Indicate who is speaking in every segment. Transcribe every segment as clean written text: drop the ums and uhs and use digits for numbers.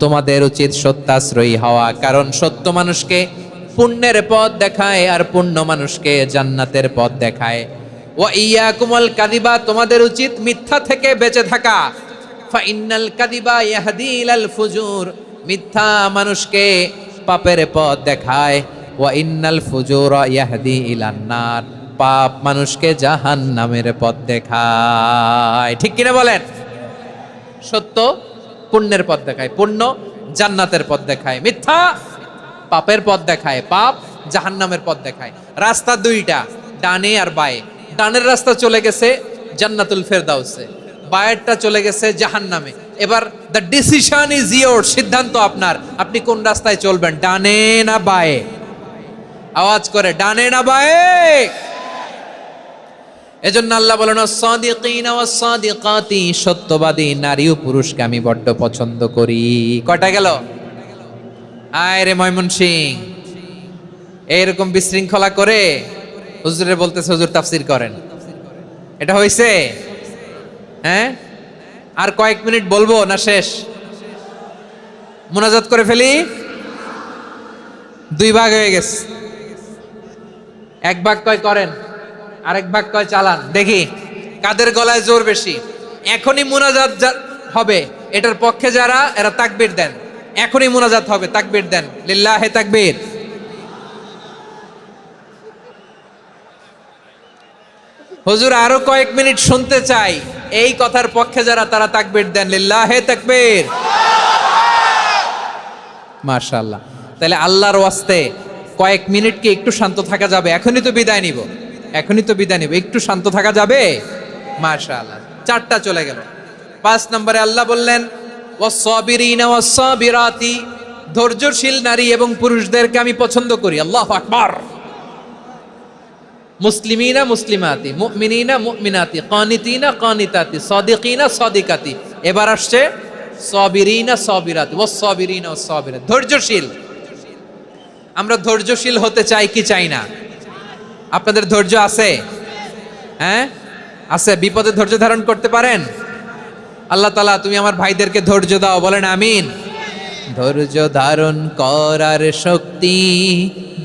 Speaker 1: তোমাদের উচিত সত্যাশ্রয়ী হওয়া, কারণ সত্য মানুষকে পুণ্যের পথ দেখায় আর পুণ্য মানুষকে জান্নাতের পথ দেখায়। ওয়া ইয়াকুমুল কাযিবা, তোমাদের উচিত মিথ্যা থেকে বেঁচে থাকা। ফা ইন্নাল কাযিবা ইয়াহদি ইলাল ফুজুর, মিথ্যা মানুষকে পাপের পথ দেখায়। ওয়া ইন্নাল ফুজুরা ইয়াহদি ইলান নার, পাপ মানুষকে জাহান্নামের পথ দেখায়। ঠিক কিনা বলেন? সত্য পুণ্যের পথ দেখায়, পুণ্য জান্নাতের পথ দেখায়, মিথ্যা পাপের পথ দেখায়, পাপ জাহান্নামের পথ দেখায়। রাস্তা দুইটা, ডানে আর বায়ে। ডানের রাস্তা চলে গেছে জান্নাতুল ফেরদাউসে, বায়েরটা চলে গেছে জাহান্নামে। এবার দ্য ডিসিশন ইজ ইয়োর, সিদ্ধান্ত আপনার, আপনি কোন রাস্তায় চলবেন, ডানে না বায়ে? আওয়াজ করে, ডানে না বায়ে? এজন্য আল্লাহ বলেন সাদিকিনা ওয়াস সাদিকাতি, সত্যবাদী নারী ও পুরুষকে আমি বড্ড পছন্দ করি। কয়টা গেল? আয় রে ময়মনসিং, এইরকম বিশৃঙ্খলা করে হুজুরে বলতেছে হুজুর তাফসীর করেন, এটা হইছে? হ্যাঁ, আর কয়েক মিনিট বলবো না শেষ? মুনাজাত করে ফেলি। দুই ভাগ হয়ে গেছে, এক ভাগ কয় করেন, আরেক ভাগ কয় চালান। দেখি কাদের গলায় জোর বেশি। এখনই মুনাজাত হবে, এটার পক্ষে যারা, এরা তাকবীর দেন। এখনই মুনাজাত হবে, তাকবীর দেন, লিল্লাহে তাকবীর। হুজুর আরো কয়েক মিনিট শুনতে চাই, এই কথার পক্ষে যারা, তারা তাকবীর দেন, লিল্লাহে তাকবীর। মাশাআল্লাহ। তাহলে আল্লাহর ওয়াস্তে কয়েক মিনিট কি একটু শান্ত থাকা যাবে? এখনই তো বিদায় নিব, এখনই তো বিদায় নিব, একটু শান্ত থাকা যাবে? মাশাআল্লাহ। চারটা চলে গেল। 5 নম্বরে আল্লাহ বললেন ওয়াস-সাবিরিনা ওয়াস-সাবিরাতি, ধৈর্যশীল নারী এবং পুরুষদেরকে আমি পছন্দ করি। আল্লাহু আকবার। মুসলিমিনা মুসলিমাতি, মুমিনিনা মুমিনাতি, কানিতিনা কানিতাতি, সাদিকিনা সাদিকাতি। এবার আসছে সাবিরিনা সাবিরাতি, ওয়াস-সাবিরিনা ওয়াস-সাবিরাত, ধৈর্যশীল। আমরা ধৈর্যশীল হতে চাই কি চাই না? আপনাদের ধৈর্য আছে? হ্যাঁ আছে। বিপদে ধৈর্য ধারণ করতে পারেন? আল্লাহ তাআলা তুমি আমার ভাইদেরকে ধৈর্য দাও, বলেন আমিন। ধৈর্য ধারণ করার শক্তি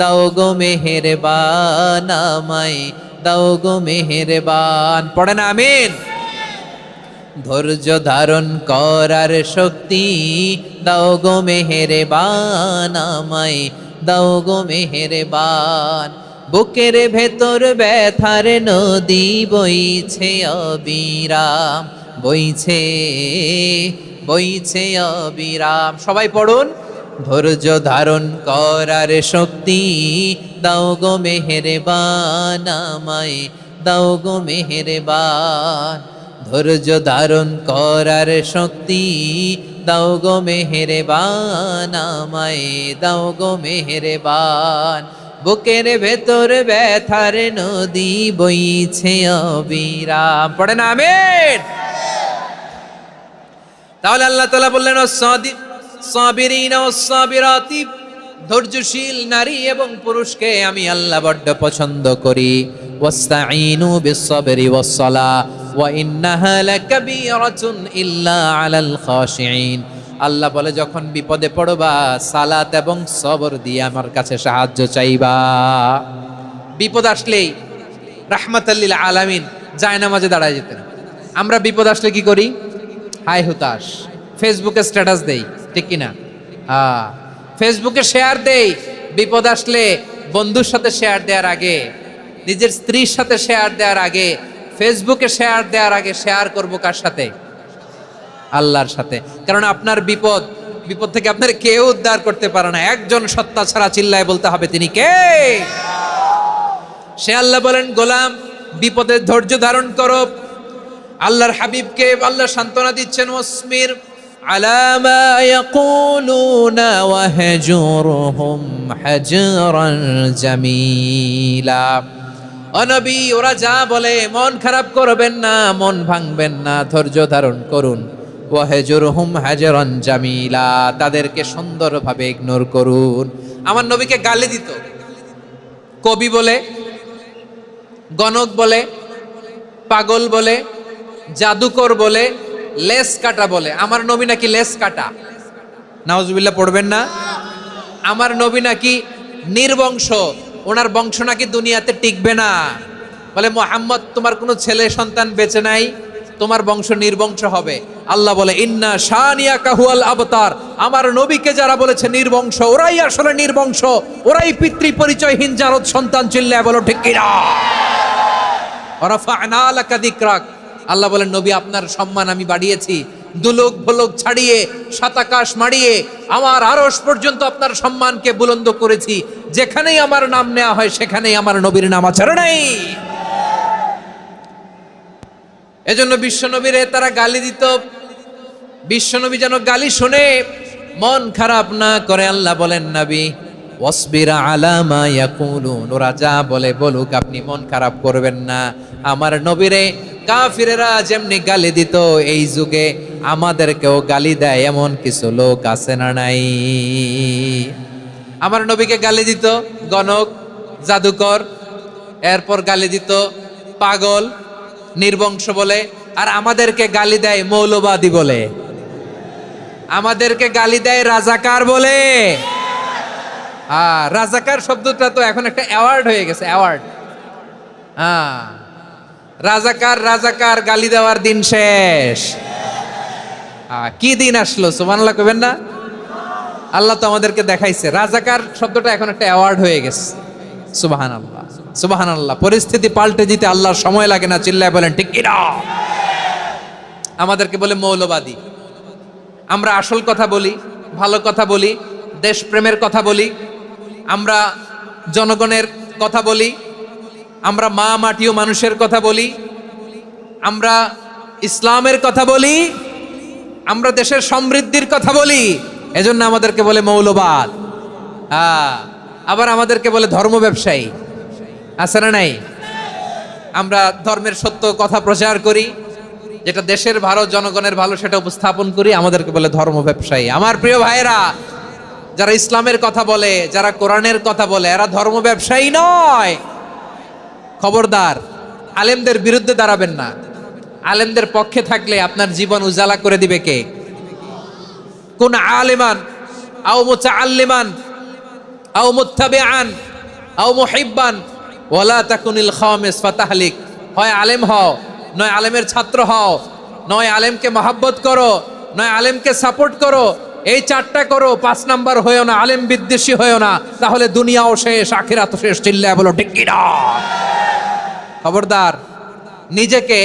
Speaker 1: দাও গো মেহেরবান, আমায় দাও গো মেহেরবান, পড়েন আমিন। ধৈর্য ধারণ করার শক্তি দাও গো মেহেরবান, আমায় দাও গো মেহেরবান। বুকের ভেতর ব্যথার নদী বইছে অবিরাম, বইছে বইছে অবিরাম। সবাই পড়ুন, ধৈর্য ধারণ করার শক্তি দাও গো মেহেরবান, আমায় দাও গো মেহেরবান। ধৈর্য ধারণ করার শক্তি দাও গো মেহেরবান, আমায় দাও গো মেহেরবান। বুকের ভেতর ব্যথার নদী বইছে অবিরাম, পড়েন আমিন। তাহলে আল্লাহ তাআলা বললেন সাবিরিনা ওয়াস-সাবিরাতি, ধৈর্যশীল নারী এবং পুরুষকে আমি আল্লাহ বড্ড পছন্দ করি। ওয়াস্তাঈনু বিস-সাবরি ওয়াস-সালাহ ওয়া ইন্নাহা লাকাবীরাতুন ইল্লা আলাল খাশিঈন। আল্লাহ বলে যখন বিপদে পড়বা, সালাত এবং সবর দিয়ে আমার কাছে সাহায্য চাইবা। বিপদ আসলেই রাহমাতাল লিল আলামিন জায়নামাজে দাঁড়ায় যেতেন। আমরা বিপদ আসলে কি করি? হাই হুতাশ, ফেসবুকে স্ট্যাটাস দেই, ঠিক কিনা? হ্যাঁ, ফেসবুকে শেয়ার দেই। বিপদ আসলে বন্ধুর সাথে শেয়ার দেওয়ার আগে, নিজের স্ত্রীর সাথে শেয়ার দেওয়ার আগে, ফেসবুকে শেয়ার দেওয়ার আগে শেয়ার করবো কার সাথে? আল্লাহর সাথে। কারণ আপনার বিপদ থেকে আপনার কেউ উদ্ধার করতে পারে না, একজন সত্তা ছাড়া। চিল্লায় বলতে হবে তিনি কে? সে আল্লাহ। বলেন গোলাম, বিপদে ধৈর্য ধারণ করো। আল্লাহর হাবিবকে আল্লাহ সান্ত্বনা দিচ্ছেন, ওয়াসমির আলা মা ইয়াকুলুনা ওয়াহজুরহুম হাজরান জামিলা। ও নবী, ওরা যা বলে মন খারাপ করবেন না, মন ভাঙবেন না, ধৈর্য ধারণ করুন। ওয়াহজুরহুম হাজরান জামিলা, তাদেরকে সুন্দরভাবে ইগনোর করুন। আমার নবীকে গালি দিত কবি বলে, গণক বলে, পাগল বলে, জাদুকর বলে, লেস কাটা বলে। আমার নবী নাকি লেস কাটা? নাউজুবিল্লাহ পড়বেন না? আমার নবী নাকি নির্বংশ, ওনার বংশ নাকি দুনিয়াতে টিকবে না। বলে মুহাম্মদ তোমার কোনো ছেলে সন্তান বেঁচে নাই, তোমার বংশ নির্বংশ হবে। আল্লাহ বলে ইন্না শানিয়াকা হুয়াল আবতার, আমার নবীকে যারা বলেছে নির্বংশ, ওরাই আসলে নির্বংশ, ওরাই পিতৃ পরিচয়হীন জারদ সন্তান। চিল্লায় বলো ঠিক কিনা? ওয়ারাফা'না লাকা যিকরাক, আল্লাহ বলেন নবী আপনার সম্মান আমি বাড়িয়েছি, দুলোক ভোলোক ছাড়িয়ে সাতাকাশ মাড়িয়ে আমার আরশ পর্যন্ত আপনার সম্মানকে বুলন্দ করেছি। যেখানেই আমার নাম নেওয়া হয় সেখানেই আমার নবীর নাম আছে নাই। এজন্য বিশ্বনবীরে তারা গালি দিত। বিশ্বনবী যেন গালি শুনে মন খারাপ না করে আল্লাহ বলেন নবী ওয়াসবির আলা মা ইয়াকুলুন, ওরা যা বলে বলুক, আপনি মন খারাপ করবেন না। আমার নবীরে কাফিরেরা যেমনি গালি দিত, এই যুগে আমাদেরকেও গালি দেয় এমন কিছু লোক আছে না নাই? আমার নবীকে গালি দিত গণক, জাদুকর, এরপর গালি দিত পাগল, নির্বংশ বলে। আর আমাদেরকে গালি দেয় মৌলবাদী বলে, আমাদেরকে গালি দেয় রাজাকার বলে। রাজাকার শব্দটা তো এখন একটা অ্যাওয়ার্ড হয়ে গেছে, অ্যাওয়ার্ড। রাজাকার রাজাকার গালি দেওয়ার দিন শেষ। কি দিন আসলো সুবহানাল্লাহ কইবেন না? আল্লাহ তো আমাদেরকে দেখাইছে রাজাকার শব্দটা এখন একটা অ্যাওয়ার্ড হয়ে গেছে। সুবহানাল্লাহ সুবহানাল্লাহ। পরিস্থিতি পাল্টে দিতে আল্লাহর সময় লাগে না। চিল্লায় বলেন ঠিক কিনা? আমাদেরকে বলে মৌলবাদী। আমরা আসল কথা বলি, ভালো কথা বলি, দেশপ্রেমের কথা বলি, আমরা জনগণের কথা বলি, আমরা মা মাটি ও মানুষের কথা বলি, আমরা ইসলামের কথা বলি, আমরা দেশের সমৃদ্ধির কথা বলি। এজন্য আমাদেরকে বলে মৌলবাদ। আবার আমাদেরকে বলে ধর্ম ব্যবসায়ী। আছে না নাই? আমরা ধর্মের সত্য কথা প্রচার করি, যেটা দেশের ভালো জনগণের ভালো সেটা উপস্থাপন করি, আমাদেরকে বলে ধর্ম ব্যবসায়ী। আমার প্রিয় ভাইরা, যারা ইসলামের কথা বলে, যারা কোরআনের কথা বলে, এরা ধর্ম ব্যবসায়ী নয়। খবরদার, আলেমদের বিরুদ্ধে দাঁড়াবেন না। আলেমদের পক্ষে থাকলে আপনার জীবন উজালা করে দিবে কে? কোন আলেমান আও মুতাআল্লিমান আও মুত্তাবিআন আও মুহিব্বান ওয়ালা তাকুনিল খামিস ফাতাহলিক। হয় আলেম হও, নয় আলেমের ছাত্র হও, নয় আলেমকে মহব্বত করো, নয় আলেমকে সাপোর্ট করো। এই চারটা করো, 5 নাম্বার হয়েও না, আলেম বিদ্বেষী হয়েও না, তাহলে দুনিয়াও শেষ আখিরাতও শেষ। চিল্লায় বলো ঠিক কি না? খবরদার, নিজেকে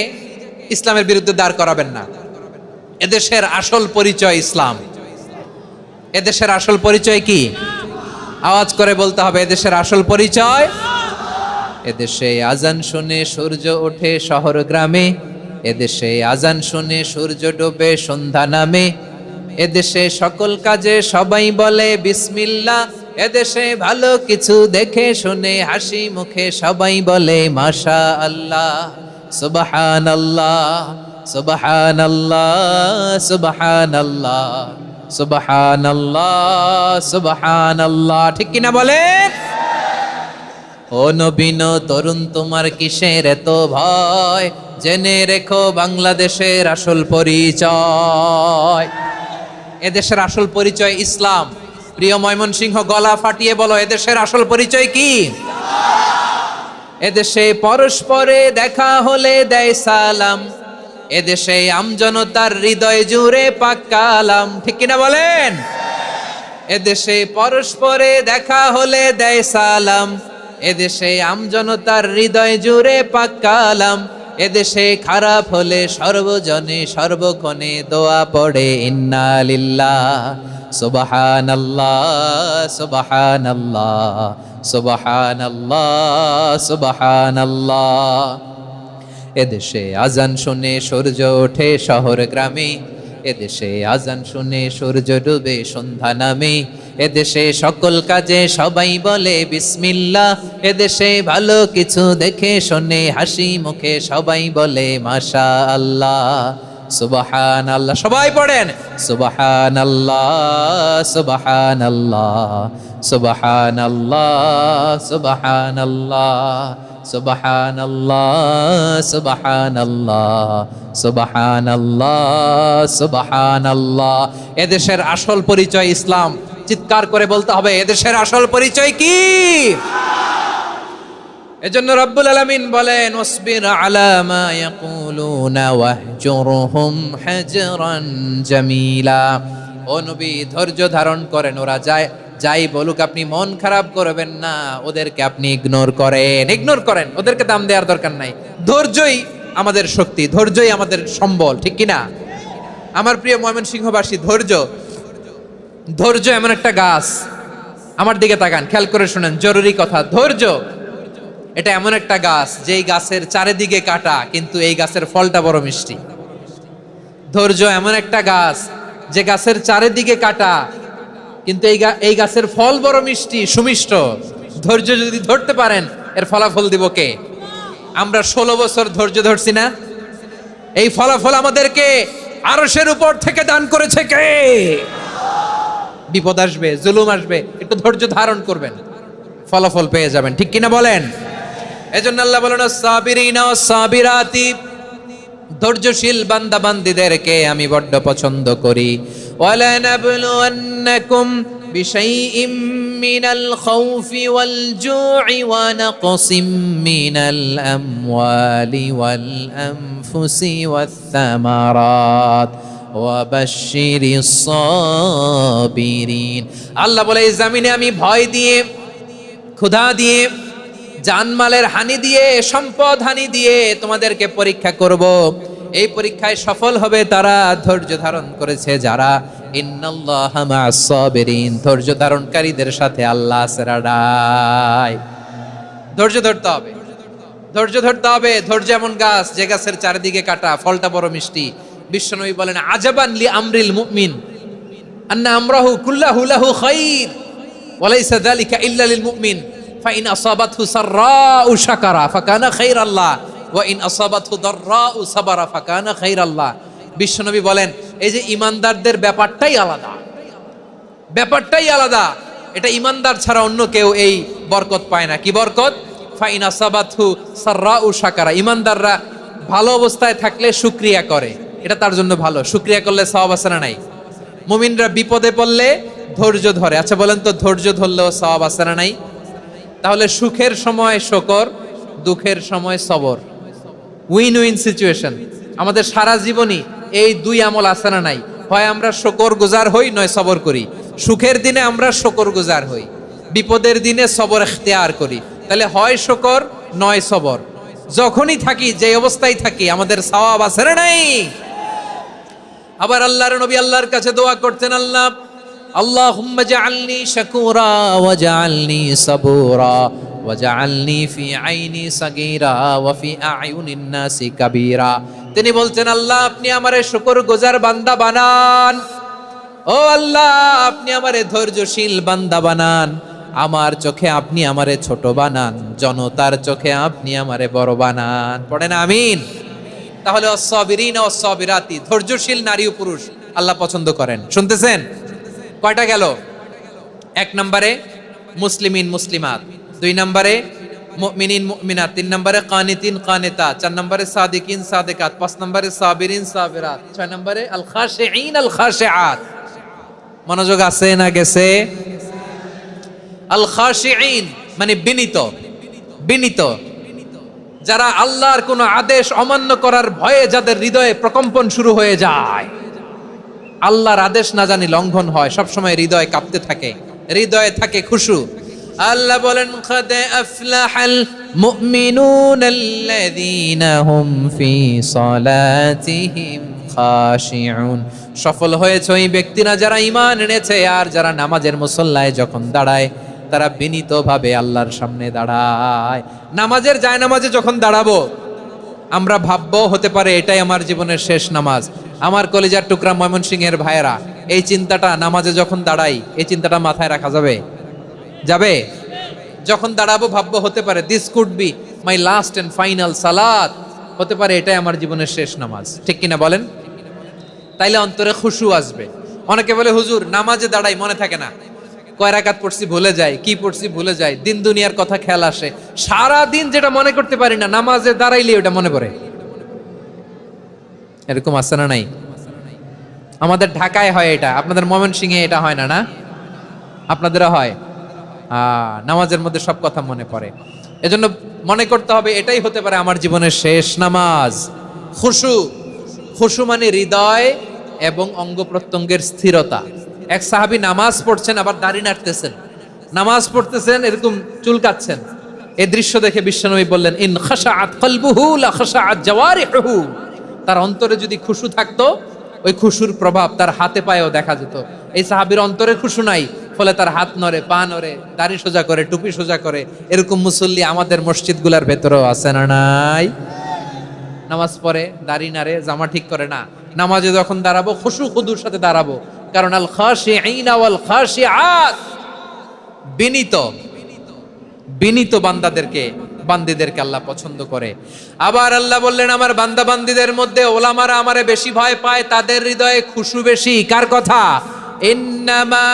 Speaker 1: ইসলামের বিরুদ্ধে দাঁড় করাবেন না। এদেশের আসল পরিচয় ইসলাম। এদেশের আসল পরিচয় কি? আওয়াজ করে বলতে হবে, এদেশের আসল পরিচয়। এদেশে আজান শুনে সূর্য ওঠে শহর গ্রামে, এদেশে আজান শুনে সূর্য ডোবে সন্ধ্যা নামে, এদেশে সকল কাজে সবাই বলে বিসমিল্লাহ, এদেশে ভালো কিছু দেখে শুনে হাসি মুখে সবাই বলে মাশা আল্লাহ। সুবহানাল্লাহ সুবহানাল্লাহ সুবহানাল্লাহ সুবহানাল্লাহ সুবহানাল্লাহ। ঠিক কিনা বলেন? ও নবীন তরুণ, তোমার কিসের এত ভয়? জেনে রেখো বাংলাদেশের আসল পরিচয়। এদেশের আসল পরিচয় ইসলাম। প্রিয় ময়মনসিংহ, গলা ফাটিয়ে বলো, এদেশের আসল পরিচয় কি? এদেশে পরস্পরে দেখা হলে দেয় সালাম, এদেশে আমজনতার হৃদয় জুড়ে পাক কালাম। ঠিক কিনা বলেন? এদেশে পরস্পরে দেখা হলে দেয় সালাম, এদেশে আমজনতার হৃদয় জুড়ে পাক কালাম, এদেশে খারাপ হলে সর্বজনে সর্বক্ষণে দোয়া পড়ে ইন্না লিল্লাহ সুবহানাল্লাহ সুবহানাল্লাহ সুবহানাল্লাহ সুবহানাল্লাহ। এদেশে আজান শুনে সূর্য ওঠে শহর গ্রামে, এদেশে আজান শুনে সূর্য ডুবে সন্ধ্যা নামে, এদেশে সকল কাজে সবাই বলে বিসমিল্লাহ, এদেশে ভালো কিছু দেখে শুনে হাসি মুখে সবাই বলে মাশা আল্লাহ। সুবহানাল্লাহ। সবাই পড়েন সুবহানাল্লাহ সুবহানাল্লাহ সুবহানাল্লাহ সুবহানাল্লাহ সুবহানাল্লাহ সুবহানাল্লাহ সুবহানাল্লাহ সুবহানাল্লাহ। এদেশের আসল পরিচয় ইসলাম। চিৎকার করে বলতে হবে, এদেশের আসল পরিচয় কি? এজন্য রব্বুল আলামিন বলেন, ওয়াসবির আলা মা ইয়াকুলুনা ওয়াহজুরহুম হাজরান জামিলা। ও নবী, ধৈর্য ধারণ করেন, ওরা যাই বলুক আপনি মন খারাপ করবেন না, ওদেরকে আপনি ইগনোর করেন, ওদেরকে দাম দেওয়ার দরকার নাই। ধৈর্যই আমাদের শক্তি, ধৈর্যই আমাদের সম্বল, ঠিক কিনা? আমার প্রিয় ময়মনসিংহবাসী, ধৈর্য এমন একটা গাছ, আমার দিকে তাকান, খেয়াল করে শুনেন, জরুরি কথা। ধৈর্য এটা এমন একটা গাছ, যেই গাছের চারিদিকে কাটা, কিন্তু এই গাছের ফলটা বড় মিষ্টি। ধৈর্য এমন একটা গাছ, যে গাছের চারিদিকে কাটা, কিন্তু এই গাছের ফল বড় মিষ্টি, সুমিষ্ট। ধৈর্য যদি ধরতে পারেন, এর ফলাফল দিব কে? আমরা 16 বছর ধৈর্য ধরছি না? এই ফলাফল আমাদেরকে আরশের উপর থেকে দান করেছে কে? বিপদ আসবে, জুলুম আসবে, একটু ধৈর্য ধারণ করবেন, ফলাফল পেয়ে যাবেন, ঠিক কিনা বলেন? এজন্য আল্লাহ বলেন, সাবিরিনা ওয়াস সাবিরাতি, ধৈর্যশীল বান্দা বান্দীদেরকে আমি বড্ড পছন্দ করি। ওয়ালা নাবলুওয়ান্নাকুম বিশাইইম মিনাল খাউফি ওয়াল জু'i ওয়া নাকসিম মিনাল আমওয়ালি ওয়াল আনফুসি ওয়াত থামারাত ওয়া বাশশিরিস সাবিরিন। আল্লাহ বলে, এই জমিনে আমি ভয় দিয়ে, ক্ষুধা দিয়ে, জানমালের হানি দিয়ে, সম্পদ হানি দিয়ে তোমাদেরকে পরীক্ষা করব। এই পরীক্ষায় সফল হবে তারা, ধৈর্য ধারণ করেছে যারা। ইন্নাল্লাহা মা'আস সাবিরিন, ধৈর্য ধারণকারীদের সাথে আল্লাহ আছে রাডায়। ধৈর্য ধরতে হবে, ধৈর্য ধরতে হবে। ধৈর্য এমন গাছ, যে গাছের চারিদিকে কাটা, ফলটা বড় মিষ্টি। বিশ্বনবী বলেন, আজাবান লি আমরিল মুমিন আন্না আমরাহু কুল্লাহু লাহু খাইর ওয়া লাইসা যালিকা ইল্লা লিল মুমিন ফাইন আসাবাতহু সাররাউ শাকারা ফাকানা খাইরাল্লাহ ওয়া ইন আসাবাতহু দাররাউ সাবারা ফাকানা খাইরাল্লাহ। বিশ্বনবী বলেন, এই যে ইমানদারদের ব্যাপারটাই আলাদা, ব্যাপারটাই আলাদা। এটা ইমানদার ছাড়া অন্য কেউ এই বরকত পায় না। কি বরকত? ফাইন আসাবাতহু সাররাউ শাকারা। ইমানদাররা ভালো অবস্থায় থাকলে শুকরিয়া করে, এটা তার জন্য ভালো। শুকরিয়া করলে সওয়াব আছে না নাই? মুমিনরা বিপদে পড়লে ধৈর্য ধরে। আচ্ছা বলেন তো, ধৈর্য ধরলেও সওয়াব আছে না নাই? তাহলে সুখের সময় শুকর, দুঃখের সময় সবর, উইন উইন সিচুয়েশন। আমাদের সারা জীবনই এই দুই আমল আছে না নাই? হয় আমরা শুকর গুজার হই, নয় সবর করি। সুখের দিনে আমরা শুকর গুজার হই, বিপদের দিনে সবর ইখতিয়ার করি। তাহলে হয় শুকর, নয় সবর। যখনই থাকি, যে অবস্থায় থাকি, আমাদের সওয়াব আছে না নাই? আবার আল্লাহর নবী আল্লাহর কাছে দোয়া করতেন, আল্লাহুম্মা জাআলনি শাকুরা ওয়া জাআলনি সাবুরা ওয়া জাআলনি ফি আইনি সাগীরা ওয়া ফি আ'য়ুনিন নাসি কাবীরা। তিনি বলছেন, আল্লাহ আপনি আমারে শুকরগুজার বান্দা বানান, ও আল্লাহ আপনি আমারে ধৈর্যশীল বান্দা বানান, আমার চোখে আপনি আমারে ছোট বানান, জনতার চোখে আপনি আমারে বড় বানান। পড়েন আমিন। তাহলে আস-সাবিরিনা ওয়াস-সাবিরাতি, ধৈর্যশীল নারী ও পুরুষ আল্লাহ পছন্দ করেন। শুনতেছেন? কয়টা গেল? 1 নম্বরে মুসলিমিন মুসলিমাত, 2 নম্বরে মুমিনিন মুমিনাত, 3 নম্বরে কানিতিন কানিতাত, 4 নম্বরে সাদিকিন সাদিকাত, 5 নম্বরে সাবিরিন সাবিরাত, 6 নম্বরে আল খাশিঈন আল খাশিআত। মনোযোগ আছে না গেছে? আল খাশিঈন মানে বিনীত, বিনীত, যারা আল্লাহর কোন আদেশ অমান্য করার ভয়ে যাদের হৃদয়ে প্রকম্পন শুরু হয়ে যায়, আল্লাহর আদেশ না জানি লঙ্ঘন হয়, সবসময় হৃদয় কাঁপতে থাকে, হৃদয়ে থাকে খুশু। আল্লাহ বলেন, কাদ আফলাহাল মুমিনুনাল্লাযীনা হুম ফি সালাতিহিম খাশিউন। সফল হয়েছে ওই ব্যক্তিরা যারা ঈমান এনেছে আর যারা নামাজের মুসল্লায় যখন দাঁড়ায় তারা বিনীতভাবে আল্লাহর সামনে দাঁড়ায়। নামাজের জায়নামাজে যখন দাঁড়াবো আমরা ভাববো, হতে পারে এটাই আমার জীবনের শেষ নামাজ। আমার কলিজার টুকরা ময়মনসিংহের ভাইয়েরা, এই চিন্তাটা নামাজে যখন দাঁড়াই, এই চিন্তাটা মাথায় রাখা যাবে? যাবে? যখন দাঁড়াবো ভাববো, হতে পারে this could be my last and final সালাত, হতে পারে এটাই আমার জীবনের শেষ নামাজ। ঠিক কিনা বলেন? তাইলে অন্তরে খুশু আসবে। অনেকে বলে, হুজুর নামাজে দাঁড়াই মনে থাকে না। কয় রাকাত পড়ছি ভুলে যাই, কি পড়ছি ভুলে যাই, দিন দুনিয়ার কথা খেয়াল আসে, সারা দিন যেটা মনে করতে পারি না নামাজে দাঁড়াইলে ওটা মনে পড়ে। এরকম আছে না নাই? আমাদের ঢাকায় হয় এটা, আপনাদের ময়মনসিংহে এটা হয় না? না, আপনাদেরও হয়। নামাজের মধ্যে সব কথা মনে পড়ে। এজন্য মনে করতে হবে এটাই হতে পারে আমার জীবনের শেষ নামাজ। খুশু, খুশু মানে হৃদয় এবং অঙ্গ প্রত্যঙ্গের স্থিরতা। এক সাহাবী নামাজ পড়ছেন আবার দাড়ি নাড়তেছেন, নামাজ পড়তেছেন এরকম চুলকাচ্ছেন। এই দৃশ্য দেখে বিশ্বনবী বললেন, ইন খাশাআত কলবুহু লা খাশাআত জাওয়ারিহুহু। তার অন্তরে যদি খুশু থাকতো, ওই খুশুর প্রভাব তার হাতে পায়েও দেখা যেত। এই সাহাবীর অন্তরে খুশু নাই, ফলে তার হাত নড়ে, পা নড়ে, দাড়ি সোজা করে, টুপি সোজা করে। এরকম মুসল্লি আমাদের মসজিদগুলোর ভেতরেও আছে না নাই? নামাজ পড়ে, দাড়ি নাড়ে, জামা ঠিক করে না। নামাজে যখন দাঁড়াবো খুশু খুদুর সাথে দাঁড়াবো, কারণ আল খাশিঈনা ওয়াল খাশিআত, বিনীত বিনীত বান্দিদেরকে আল্লাহ পছন্দ করে। আবার আল্লাহ বললেন, আমার বান্দা বান্দিদের মধ্যে ওলামারা আমারে বেশি ভয় পায়, তাদের হৃদয়ে খুশু বেশি। কার কথা? ইন্নামা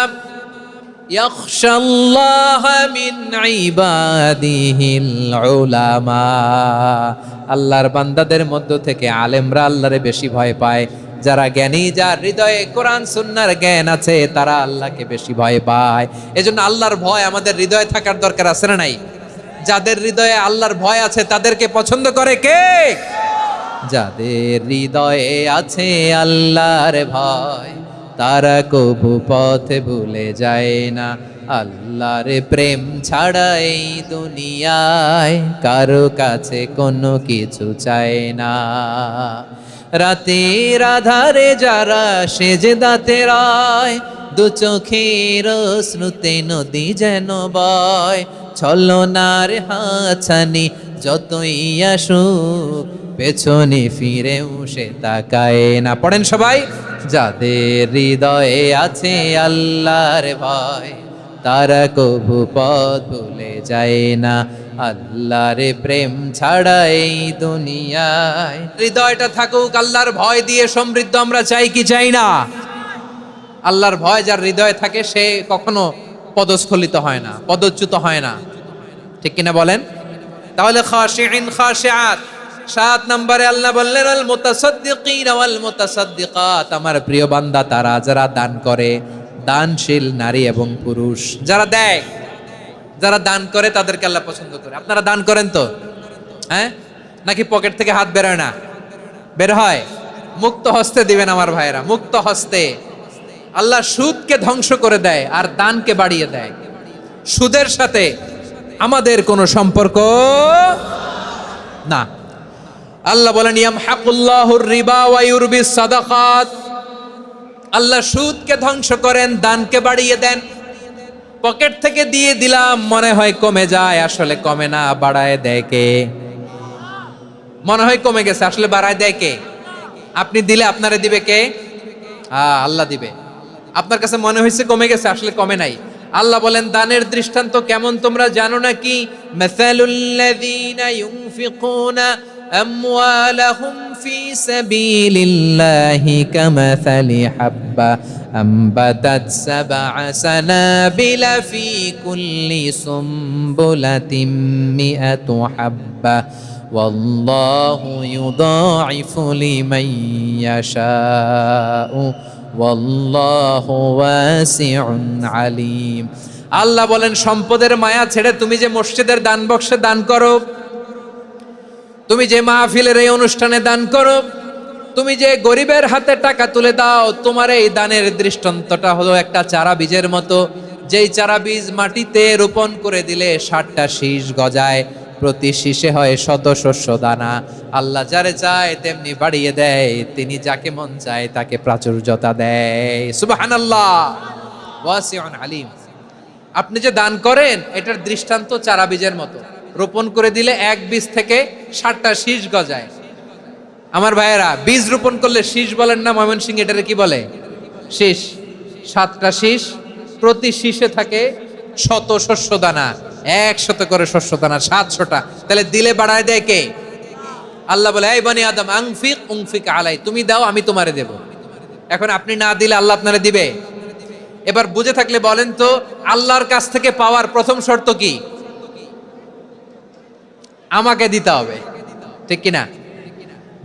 Speaker 1: ইয়াখশাল্লাহ মিন ইবাদিহিল উলামা। আল্লাহর বান্দাদের মধ্য থেকে আলেমরা আল্লাহরে বেশি ভয় পায়। যারা জ্ঞানী, যার হৃদয়ে কোরআন সুন্নাহর জ্ঞান আছে, তারা আল্লাহকে বেশি ভয় পায়। এজন্য আল্লাহর ভয় আমাদের হৃদয়ে থাকার দরকার আছে না নাই? যাদের হৃদয়ে আল্লাহর ভয় আছে তাদেরকে পছন্দ করে কে? যাদের হৃদয়ে আছে আল্লাহর ভয়, তারা কবু পথে ভুলে যায় না। আল্লাহর প্রেম ছাড়া এই দুনিয়ায় কারো কাছে কোনো কিছু চায় না। রাতের আধারে যারা সেজদাতে রয়, দু চোখের শ্রুতে নদী যেন বয়। ছলনার হাতছানি যতই আসুক, পেছনে ফিরেও সে তাকায় না। পড়েন সবাই। যাদের হৃদয়ে আছে আল্লাহর ভয়, তারা কবু পথ ভুলে যায় না। আল্লাহর প্রেম ছাড়া এই দুনিয়ায়। হৃদয়টা থাকুক আল্লাহর ভয় দিয়ে সমৃদ্ধ। আমরা চাই কি চাই না? আল্লাহর ভয় যার হৃদয়ে থাকে সে কখনো পদস্খলিত হয় না, পদচ্যুত হয় না। ঠিক কিনা বলেন? তাহলে খাশিঈন খাশিআত। 7 নম্বরে আল্লাহ বললেন, আল মুতাসাদ্দিকিন ওয়াল মুতাসাদ্দিকাত। আমার প্রিয় বান্দা তারা যারা দান করে, দানশীল নারী এবং পুরুষ যারা দেয়, যারা দান করে তাদেরকে আল্লাহ পছন্দ করে। আপনারা দান করেন তো? হ্যাঁ, নাকি পকেট থেকে হাত বেরোয় না? বের হয়। মুক্ত হস্তে দিবেন আমার ভাইয়েরা, মুক্ত হস্তে। আল্লাহ সুদকে ধ্বংস করে দেয় আর দানকে বাড়িয়ে দেয়। সুদের সাথে আমাদের কোনো সম্পর্ক না। আল্লাহ বলেন, ইয়ামহাকুল্লাহুর রিবা ওয়া ইউরবিস সাদাকাত। আল্লাহ সুদকে ধ্বংস করেন, দানকে বাড়িয়ে দেন। পকেট থেকে দিয়ে দিলাম মনে হয় কমে যায়, আসলে কমে না, বাড়ায় দেয় কে? মনে হয় কমে গেছে, আসলে বাড়ায় দেয় কে? আপনি দিলে আপনারে দিবে কে? আল্লাহ দিবে। আপনার কাছে মনে হয়েছে কমে গেছে, আসলে কমে নাই। আল্লাহ বলেন, দানের দৃষ্টান্ত কেমন তোমরা জানো নাকি? মাসালুল্লাযীনা ইউনফিকুনা আমওয়ালাহুম ফি সাবিলিল্লাহি কামাসালি হাব্বা আমবাতাত সাবআ সানাবিলা ফি কুল্লি সুমবুলাতিন মিআতু হাব্বা ওয়াল্লাহু ইউদাঈফু লিমান ইয়াশাউ ওয়াল্লাহু ওয়াসিউন আলিম। আল্লাহ বলেন, সম্পদের মায়া ছেড়ে তুমি যে মসজিদের দান বক্সে দান করো, তুমি যে মাহফিলের এই অনুষ্ঠানে দান করো, তুমি যে গরিবের হাতে টাকা তুলে দাও, তোমার এই দানের দৃষ্টান্তটা হলো একটা চারা বীজের মতো। যেই চারা বীজ মাটিতে রোপণ করে দিলে 60টা শীষ গজায়, প্রতি শীষে হয় শত শস্য দানা। আল্লাহ যারে চায় তেমনি বাড়িয়ে দেয়, তিনি যাকে মন চায় তাকে প্রাচুর্যতা দেয়। সুবহানাল্লাহ, ওয়াসিউন আলিম। আপনি যে দান করেন এটার দৃষ্টান্ত চারা বীজের মতো, রোপণ করে দিলে এক বীজ থেকে 60টা শীষ গজায়। আমার ভাইয়েরা, বীজ রোপণ করলে শীষ বলেন না? ময়মনসিংহ এটারে কি বলে? শীষ। 7টা শীষ, প্রতি শীষে থাকে শত শস্য দানা, 100 করে শস্য দানা, 700টা। তাহলে দিলে বাড়ায় দেয় কে? আল্লাহ বলে, এই বনি আদম আনফিক উনফিক আলাই, তুমি দাও আমি তোমারে দেব। এখন আপনি না দিলে আল্লাহ আপনারে দিবে? এবার বুঝে থাকলে বলেন তো, আল্লাহর কাছ থেকে পাওয়ার প্রথম শর্ত কি? আমাকে দিতে হবে, ঠিক কিনা?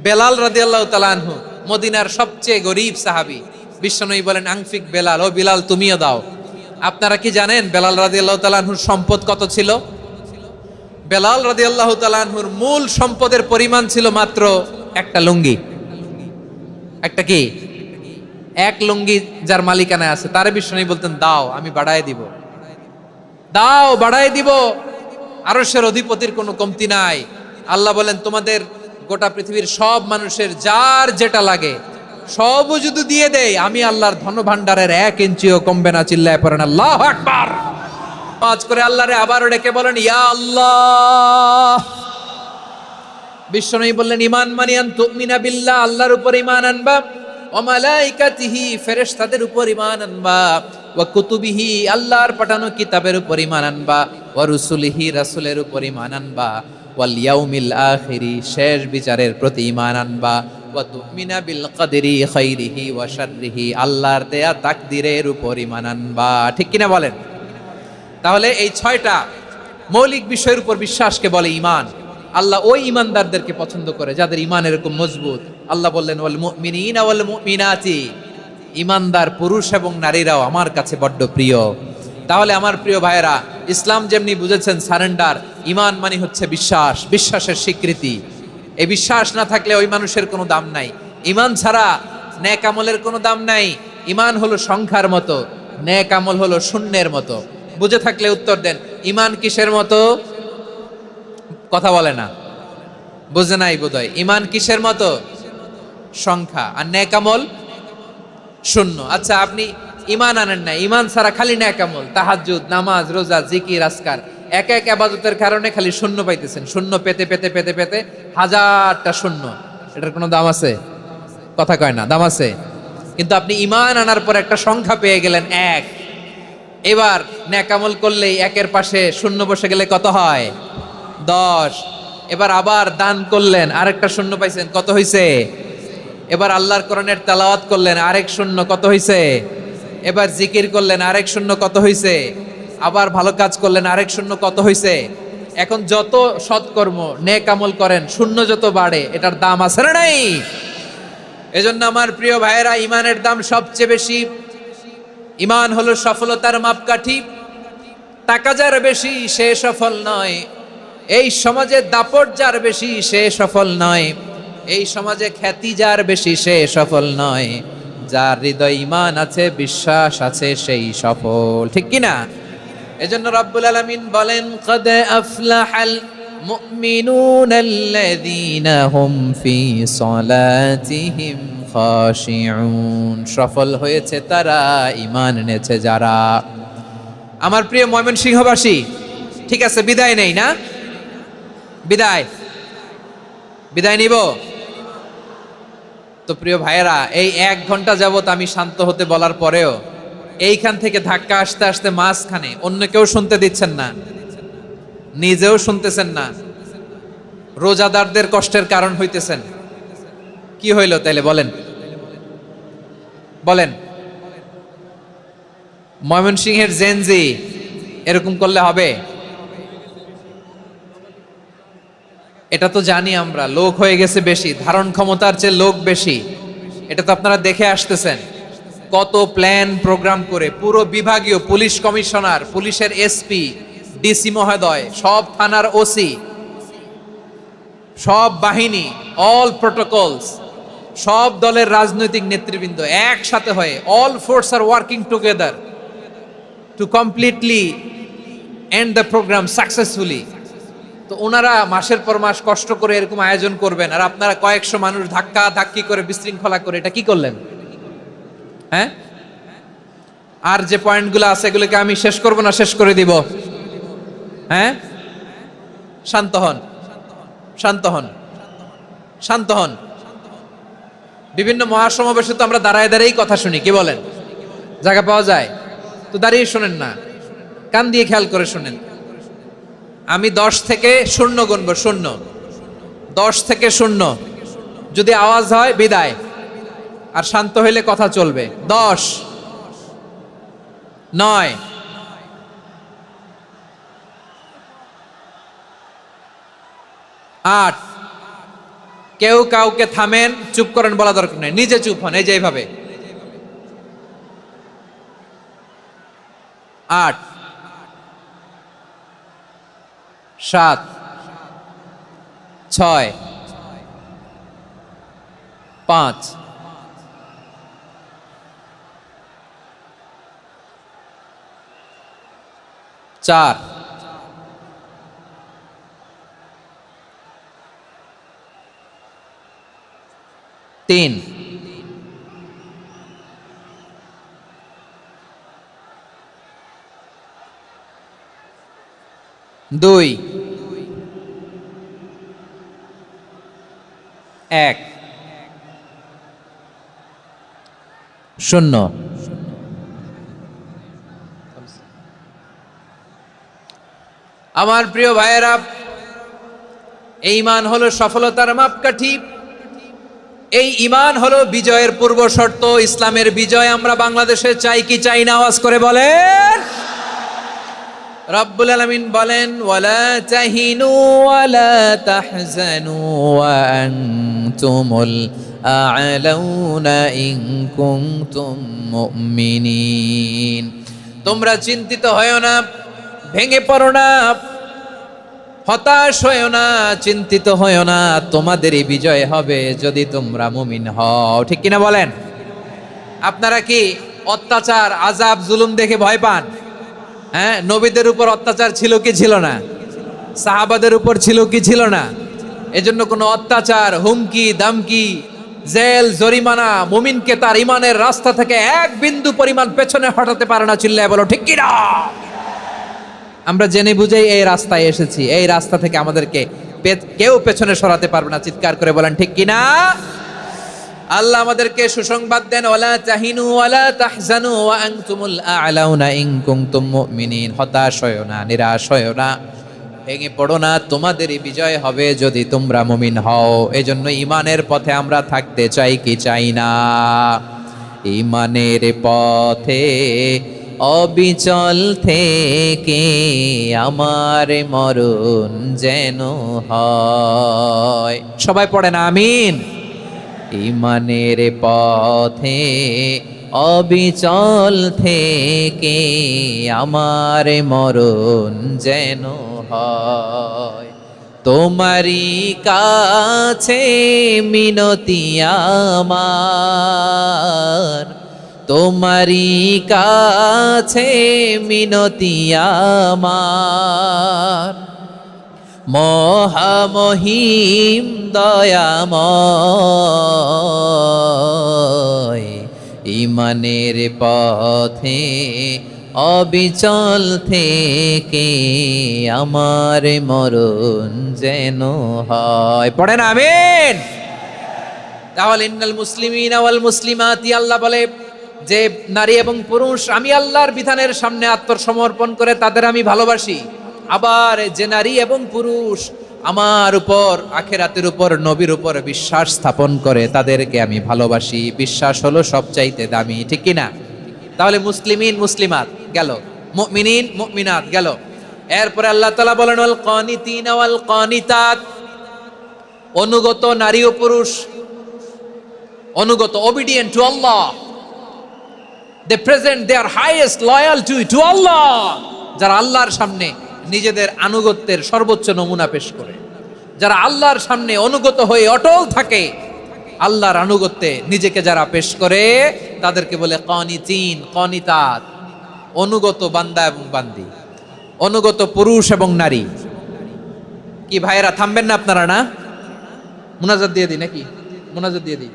Speaker 1: বেলাল রাদিয়াল্লাহু তাআলা আনহু মদিনার সবচেয়ে গরীব সাহাবী, বিশ্বনবী বলেন আনফিক বেলাল, ও বিলাল তুমিও দাও। আপনারা কি জানেন বেলাল রাদিয়াল্লাহু তাআলা আনহুর সম্পদ কত ছিল? বেলাল রাদিয়াল্লাহু তাআলা আনহুর মূল সম্পদের পরিমাণ ছিল মাত্র একটা লুঙ্গি। একটা কি? এক লুঙ্গি যার মালিকানায় আছে তারে বিশ্বনবী বলতেন দাও, আমি বাড়ায় দিব, দাও বাড়ায় দিব। আরশের অধিপতির কোনো কমতি নাই। আল্লাহ বলেন তোমাদের গোটা পৃথিবীর সব মানুষের যার যেটা লাগে সবও যদি দিয়ে দেয়, আমি আল্লাহর ধন ভাণ্ডারের 1 ইঞ্চিও কমবে না। চিল্লায় পড়েন আল্লাহু আকবার। আওয়াজ করে আল্লাহরে আবারও ডেকে বলেন ইয়া আল্লাহ। বিশ্বনবী বললেন ঈমান মানে আন তুমিনা বিল্লাহ, আল্লাহর উপর ঈমান আনবা, ওয়া মালাইকাতিহি ফেরেশতাদের উপর ঈমান আনবা, ওয়া কুতুবিহি আল্লাহর পাঠানো কিতাবের উপর ঈমান আনবা, ওয়া রুসুলিহি রাসূলের উপর ঈমান আনবা, ওয়াল ইয়াউমিল আখিরি শেষ বিচারের প্রতি ঈমান আনবা, ওয়া তুমিনা বিল কদরি খাইরিহি ওয়া শাররিহি আল্লাহর দেয়া তাকদীরের উপর ঈমান আনবা। ঠিক কিনা বলেন? তাহলে এই 6টা মৌলিক বিষয়ের উপর বিশ্বাসকে বলে ঈমান। আল্লাহ ওই ঈমানদারদেরকে পছন্দ করে যাদের ঈমান এরকম মজবুত। আল্লাহ বললেন ওয়াল মুমিনিনা ওয়াল মুমিনাতি, ঈমানদার পুরুষ এবং নারীরাও আমার কাছে বড্ড প্রিয়। তাহলে আমার প্রিয় ভাইয়েরা, ইসলাম যেমনি বুঝেছেন সারেন্ডার, ঈমান মানে হচ্ছে বিশ্বাস, বিশ্বাসের স্বীকৃতি। এই বিশ্বাস না থাকলে ওই মানুষের কোনো দাম নাই। ঈমান ছাড়া নেক আমলের কোনো দাম নাই। ঈমান হলো সংখ্যার মতো, নেক আমল হলো শূন্যের মতো। বুঝে থাকলে উত্তর দেন, ঈমান কিসের মতো? কথা বলে না, বুঝে নাই বোধহয়। ঈমান কিসের মতো? সংখ্যা। আর নেক আমল শূন্য। আচ্ছা, আপনি ঈমান আনেন না, ঈমান ছাড়া খালি নেক আমল, তাহাজ্জুদ, নামাজ, রোজা, জিকির, আজকার, এক এক ইবাদতের কারণে খালি শূন্য পাইতেছেন। শূন্য পেতে পেতে পেতে পেতে হাজারটা শূন্য। এটার কোনো দাম আছে? কথা কয় না, দাম আছে। কিন্তু আপনি ঈমান আনার পর একটা সংখ্যা পেয়ে গেলেন 1। এবার নেক আমল করলেই 1-এর পাশে শূন্য বসে গেলে কত হয়? 10। এবার আবার দান করলেন, আরেকটা শূন্য পাইছেন, কত হইছে? এবার আল্লাহর কোরআনের তেলাওয়াত করলেন, আরেক শূন্য, কত হইছে? এবার জিকির করলেন, আরেক শূন্য, কত হইছে? আবার ভালো কাজ করলেন, আরেক শূন্য, কত হইছে? এখন যত সৎকর্ম নেক আমল করেন, শূন্য যত বাড়ে, এটার দাম আছে না নাই? এজন্য আমার প্রিয় ভাইয়েরা, ঈমানের দাম সবচেয়ে বেশি। ঈমান হলো সফলতার মাপকাঠি। টাকা যার বেশি সে সফল নয়, এই সমাজে দাপট যার বেশি সে সফল নয়, এই সমাজে খ্যাতি যার বেশি সে সফল নয়, যার হৃদয় ঈমান আছে, বিশ্বাস আছে, সেই সফল। ঠিক কিনা? এজন্য রব্বুল আলামিন বলেন কদ আফলাহাল মুমিনুনাল্লাযীনা হুম ফি সলাতিহিম খাশিউন, সফল হয়েছে তারা, ঈমান এনেছে যারা। আমার প্রিয় ময়মনসিংহবাসী, ঠিক আছে, বিদায় নেই না? বিদায় নিব তো? প্রিয় ভাইয়েরা, এই 1 ঘন্টা যাবত আমি শান্ত হতে বলার পরেও এইখান থেকে ধাক্কা আসতে আসতে মাঝখানে অন্য কেউ শুনতে দিচ্ছেন না, নিজেও শুনতেছেন না, রোজাদারদের কষ্টের কারণ হইতেছেন। কি হইল তাইলে বলেন? ময়মনসিংহের জেনজি এরকম করলে হবে? এটা তো জানি আমরা, লোক হয়ে গেছে বেশি, ধারণ ক্ষমতার চেয়ে লোক বেশি। এটা তো আপনারা দেখে আসতেছেন। কত প্ল্যান প্রোগ্রাম করে পুরো বিভাগীয় পুলিশ কমিশনার, পুলিশের এসপি, ডিসি মহোদয়, সব থানার ওসি, সব বাহিনী, অল প্রোটোকলস, সব দলের রাজনৈতিক নেতৃবৃন্দ একসাথে হয়ে, all force are working together to completely end the programme successfully. তো ওনারা মাসের পর মাস কষ্ট করে এরকম আয়োজন করবেন, আর আপনারা কয়েকশো মানুষ ধাক্কা ধাক্কি করে বিশৃঙ্খলা করে এটা কি করলেন? হ্যাঁ, আর যে পয়েন্টগুলো আছে এগুলোকে আমি শেষ করব না শেষ করে দিব? হ্যাঁ, শান্ত হন, শান্ত হন, শান্ত হন। বিভিন্ন মহাসমাবেশে তো আমরা দাঁড়ায় দাঁড়িয়েই কথা শুনি, কি বলেন? জায়গা পাওয়া যায় তো দাঁড়িয়ে শোনেন না, কান দিয়ে খেয়াল করে শোনেন। আমি 10 থেকে 0 গুনবো, 0, 10 থেকে 0, যদি আওয়াজ হয় বিদায়, আর শান্ত হইলে কথা চলবে। 10, 9, 8, কেউ কাউকে থামেন, চুপ করেন, বলা দরকার নেই, নিজে চুপ হন, এই যে এইভাবে। 8, 7, 6, 5, 4, 3, 2, 1, 0। আমার প্রিয় ভাইয়েরা, এই ঈমান হলো সফলতার মাপকাঠি, এই ঈমান হলো বিজয়ের পূর্ব শর্ত। ইসলামের বিজয় আমরা বাংলাদেশে চাই কি চাই না? আওয়াজ করে বলেন। রব্বুল আলামিন বলেন, ওয়ালা তাহিনু ওয়ালা তাহজানু ওয়া আনতুমুল আ'লাউনা ইন কুনতুম মুমিনিন। তোমরা চিন্তিত হয়ো না, ভেঙে পড়ো না, হতাশ হয়ো না, চিন্তিত হয়ো না, তোমাদেরই বিজয় হবে যদি তোমরা মুমিন হও। ঠিক কিনা বলেন? আপনারা কি অত্যাচার, আযাব, জুলুম দেখে ভয় পান? হ্যাঁ, নবীদের উপর অত্যাচার ছিল কি ছিল না? সাহাবাদের উপর ছিল কি ছিল না? এজন্য কোনো অত্যাচার, হুমকি, দামকি, জেল, জরিমানা মুমিনকে তার ইমানের রাস্তা থেকে এক বিন্দু পরিমাণ পেছনে হটাতে পারে না। চিল্লায় বলো ঠিক কিনা? আমরা জেনে বুঝেই এই রাস্তায় এসেছি, এই রাস্তা থেকে আমাদেরকে কেউ পেছনে সরাতে পারবে না। চিৎকার করে বলেন ঠিক কিনা? আল্লাহ আমাদেরকে সুসংবাদ দেন, ওয়ালা তাহিনু ওয়ালা তাহজানু ওয়া আনতুমুল আ'লাউনা ইন কুনতুম মুমিনিন। হতাশ হয়ো না, নিরাশ হয়ো না, ভেঙে পড়ো না, তোমাদেরই বিজয় হবে যদি তোমরা মুমিন হও। এজন্য ঈমানের পথে আমরা থাকতে চাই কি চাই না? ঈমানের পথে অবিচল থেকে আমার মরণ যেন হয়। সবাই পড়েন আমিন। ঈমানের পথে অবিচল থেকে আমার মরণ যেন হয়। তোমারই কাছে মিনতি আমার, তোমারই কাছে মিনতি আমার, মহামহিম দয়াময়। ঈমানের পথে অবিচল থেকে আমার মরণ যেন হয়। পড়েন আমিন। তাহলে ইন্নাল মুসলিমিনা ওয়াল মুসলিমাতি, আল্লাহ বলে যে নারী এবং পুরুষ আমি আল্লাহর বিধানের সামনে আত্মসমর্পণ করে তাদের আমি ভালোবাসি। আবার যে নারী এবং পুরুষ আমার উপর, আখিরাতের উপর, নবীর উপর বিশ্বাস স্থাপন করে তাদেরকে আমি ভালোবাসি। বিশ্বাস হলো সবচাইতে দামি। ঠিক কিনা? তাহলে মুসলিমিন মুসলিমাত গেল, মুমিনিন মুমিনাত গেল। এরপরে আল্লাহ তাআলা বলেন, ওয়াল কানিতিনা ওয়াল কানিতাত, অনুগত নারী ও পুরুষ, অনুগত, obedient to Allah, they present their highest loyalty to Allah, যারা আল্লাহর সামনে নিজেদের আনুগত্যের সর্বোচ্চ নমুনা পেশ করে, যারা আল্লাহর সামনে অনুগত হয়ে অটল থাকে, আল্লাহর আনুগত্যে নিজেকে যারা পেশ করে তাদেরকে বলে কানিতিন, কানিতাত, অনুগত বান্দা এবং বান্দি, অনুগত পুরুষ এবং নারী। কি ভাইয়েরা থামবেন না আপনারা? না, মুনাজাত দিয়ে দিই নাকি? মুনাজাত দিয়ে দিই।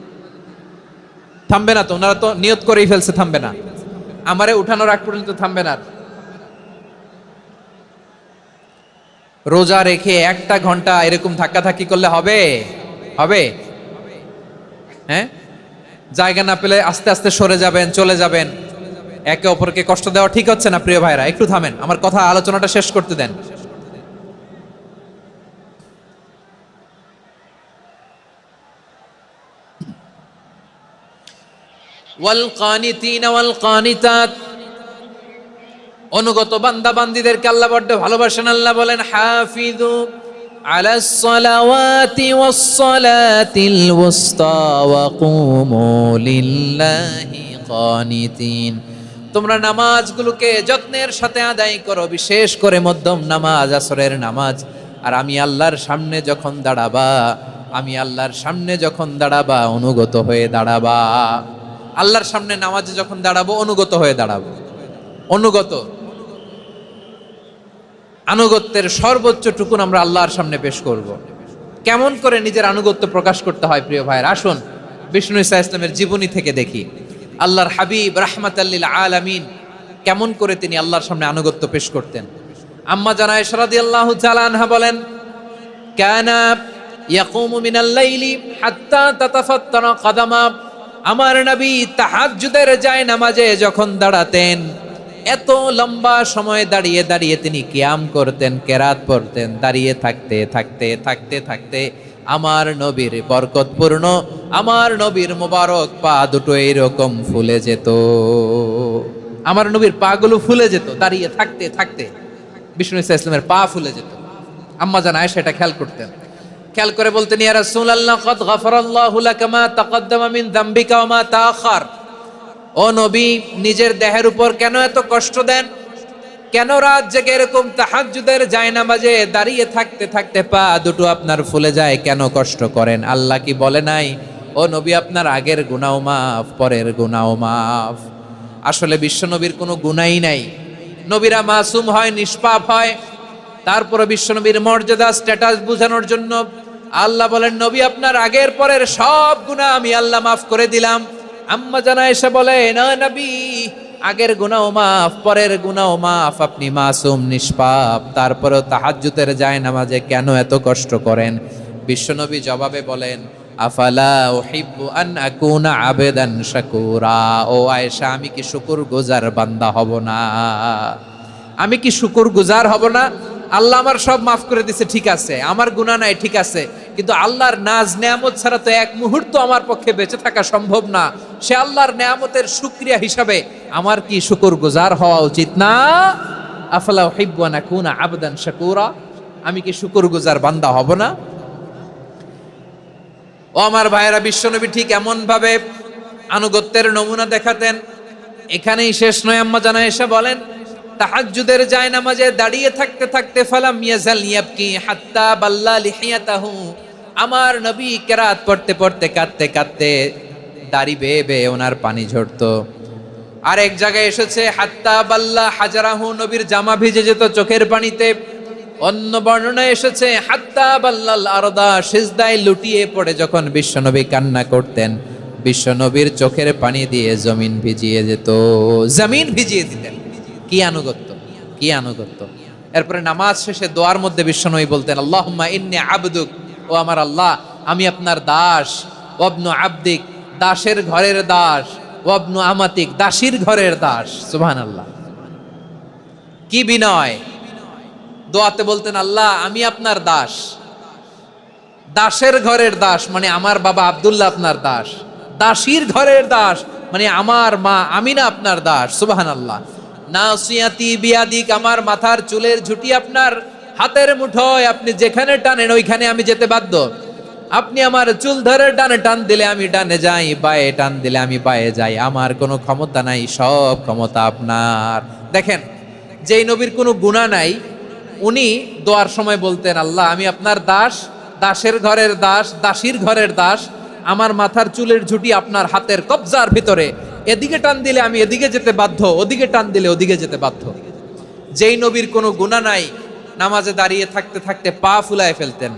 Speaker 1: থামবে না তো? ওনারা তো নিয়ত করেই ফেলছে থামবে না। আমারে উঠানোর আগ পর্যন্ত থামবে না। রোজা রেখে 1টা ঘন্টা এরকম ধাক্কাধাক্কি করলে হবে? হবে? হ্যাঁ, জায়গা না পেলে আস্তে আস্তে সরে যাবেন, চলে যাবেন। একে অপরকে কষ্ট দেওয়া ঠিক হচ্ছে না। প্রিয় ভাইরা, একটু থামেন, আমার কথা, আলোচনাটা শেষ করতে দেন। ওয়াল কানিতিনা ওয়াল কানিতাত, অনুগত বান্দা বান্দীদেরকে আল্লাহ বড্ড ভালোবাসেন। আল্লাহ বলেন, হাফিজু আলাস সালাওয়াতি ওয়াস সালাতিল ওয়ুসতা ওয়া কুমু লিল্লাহি কানিতিন। তোমরা নামাজগুলোকে যত্নের সাথে আদায় করো, বিশেষ করে মধ্যম নামাজ, আসরের নামাজ। আর আমি আল্লাহর সামনে যখন দাঁড়াবা, আমি আল্লাহর সামনে যখন দাঁড়াবা অনুগত হয়ে দাঁড়াবা। আল্লাহর সামনে নামাজে যখন দাঁড়াবো অনুগত হয়ে দাঁড়াবো। অনুগত, আনুগত্যের সর্বোচ্চ টুকুন আমরা আল্লাহর সামনে পেশ করব। কেমন করে নিজের আনুগত্য প্রকাশ করতে হয় প্রিয় ভাইয়ের, আসুন বিষ্ণু ঈসা ইসলামের জীবনী থেকে দেখি। আল্লাহর হাবিব রাহমাতাল্লিল আলামিন কেমন করে তিনি আল্লাহর সামনে আনুগত্য পেশ করতেন। আম্মা জানা আয়েশা রাদিয়াল্লাহু তাআলা আনহা বলেন, কানা ইয়াকুমু মিনাল লাইলি হাত্তা তাতাফাত্তারা কদামা। আমার নবী তাহাজ্জুদের যায় নামাজে যখন দাঁড়াতেন, এত লম্বা সময় দাঁড়িয়ে দাঁড়িয়ে তিনি কিয়াম করতেন, কেরাত পড়তেন। দাঁড়িয়ে থাকতে থাকতে থাকতে থাকতে আমার নবীর বরকতপূর্ণ, আমার নবীর মোবারক পা দুটো এইরকম ফুলে যেত। আমার নবীর পা গুলো ফুলে যেত দাঁড়িয়ে থাকতে থাকতে। বিষ্ণু ঈসা ইসলামের পা ফুলে যেত। আম্মা জান আয়েশা এটা খেয়াল করতেন। খেয়াল করে বলতেন, ইয়া রাসূলুল্লাহ কদ গফারাল্লাহু লাকা মা তাকদ্দামা মিন যামবিকা ওয়া মা তাআখার। ও নবী, নিজের দেহের উপর কেন এত কষ্ট দেন? কেন রাত জেগে এরকম তাহাজ্জুদের জায়নামাজে দাঁড়িয়ে থাকতে থাকতে পা দুটো আপনার ফুলে যায়? কেন কষ্ট করেন? আল্লাহ কি বলে নাই, ও নবী আপনার আগের গুনাহ মাফ, পরের গুনাহ মাফ? আসলে বিশ্ব নবীর কোনো গুনাহই নাই। নবীরা মাসুম হয়, নিষ্পাপ হয়। তারপরে বিশ্ব নবীর মর্যাদা, স্ট্যাটাস বোঝানোর জন্য আল্লাহ বলেন, নবী আপনার আগের পরের সব গুনাহ আমি আল্লাহ মাফ করে দিলাম। আম্মা জানা এসে বলে, না নবী, আগের গুনাহ মাফ, পরের গুনাহ মাফ, আপনি মাসুম, নিষ্পাপ, তারপরেও তাহাজ্জুদের জায়নামাজে কেন এত কষ্ট করেন? বিশ্বনবী জবাবে বলেন, আফালা উহিব্বু আন আকুনা আবেদান শাকুরা। ও আয়েশা, আমি কি শুকরগুজার বান্দা হব না? আমি কি শুকরগুজার হব না? আল্লাহ আমার সব মাফ করে দিছে, ঠিক আছে, আমার গুনাহ নাই, ঠিক আছে, কিন্তু আল্লাহর নাজ নেয়ামত ছাড়া তো এক মুহূর্ত আমার পক্ষে বেঁচে থাকা সম্ভব না। সে আল্লাহর নেয়ামতের শুকরিয়া হিসাবে আমার কি শুকরগুজার হওয়া উচিত না? আফালা উহিব্বু আন আকুনা আবদান শাকুরা। আমি কি শুকরগুজার বান্দা হব না? ও আমার ভাইয়েরা, বিশ্বনবী ঠিক এমন ভাবে আনুগত্যের নমুনা দেখাতেন। এখানেই শেষ নয়। আম্মা জানা এসে বলেন, তাহাজ্জুদের জায়নামাজে দাঁড়িয়ে থাকতে থাকতে ফালাম ইয়াজাল ইয়াবকি হাত্তা বাল্লা লিহিয়াতাহু। আমার নবী কেরাত পড়তে পড়তে কাঁদতে কাঁদতে দাড়ি বেয়ে বেয়ে ওনার পানি ঝরতো। আর এক জায়গায় এসেছে হাত্তা বাল্লা হাজারাহু, নবীর জামা ভিজে যেত চোখের পানিতে। অন্য বর্ণনায় এসেছে হাত্তা বাল্লাল আরদা, সিজদায় লুটিয়ে পড়ে যখন বিশ্বনবী কান্না করতেন, বিশ্বনবীর চোখের পানি দিয়ে জমিন ভিজিয়ে যেত, জমিন ভিজিয়ে দিতেন। কি আনুগত্য, কি আনুগত্য! এরপরে নামাজ শেষে দোয়ার মধ্যে বিশ্বনবী বলতেন, আল্লাহুম্মা ইন্নী আবদুক, ও আমার আল্লাহ, আমি আপনার দাস। ওয়াবনু আবদিক, দাসের ঘরের দাস। ওয়াবনু আমাতিক, দাসীর ঘরের দাস। সুবহানাল্লাহ, কি বিনয়! দোয়াতে বলতেন, আল্লাহ আমি আপনার দাস। দাসের ঘরের দাস মানে আমার বাবা আব্দুল্লাহ আপনার দাস। দাসীর ঘরের দাস মানে আমার মা আমিনা আপনার দাস। সুবহানাল্লাহ। নাসিয়াতি বিয়াদিক, আমার মাথার চুলের ঝুঁটি আপনার হাতের মুঠোয়, আপনি যেখানে টানেন ওইখানে আমি যেতে বাধ্য। আপনি আমার চুল ধরে ডানে টান দিলে আমি ডানে যাই, বায়ে টান দিলে আমি বায়ে যাই। আমার কোনো ক্ষমতা নাই, সব ক্ষমতা আপনার। দেখেন, যেই নবীর কোনো গুনাহ নাই, উনি দোয়ার সময় বলতেন, আল্লাহ আমি আপনার দাস, দাসের ঘরের দাস, দাসীর ঘরের দাস। আমার মাথার চুলের ঝুঁটি আপনার হাতের কবজার ভিতরে, এদিকে টান দিলে আমি এদিকে যেতে বাধ্য, ওদিকে টান দিলে ওদিকে যেতে বাধ্য। যেই নবীর কোনো গুনাহ নাই, নামাজে দাঁড়িয়ে থাকতে থাকতে পা ফুলায় ফেলতেন।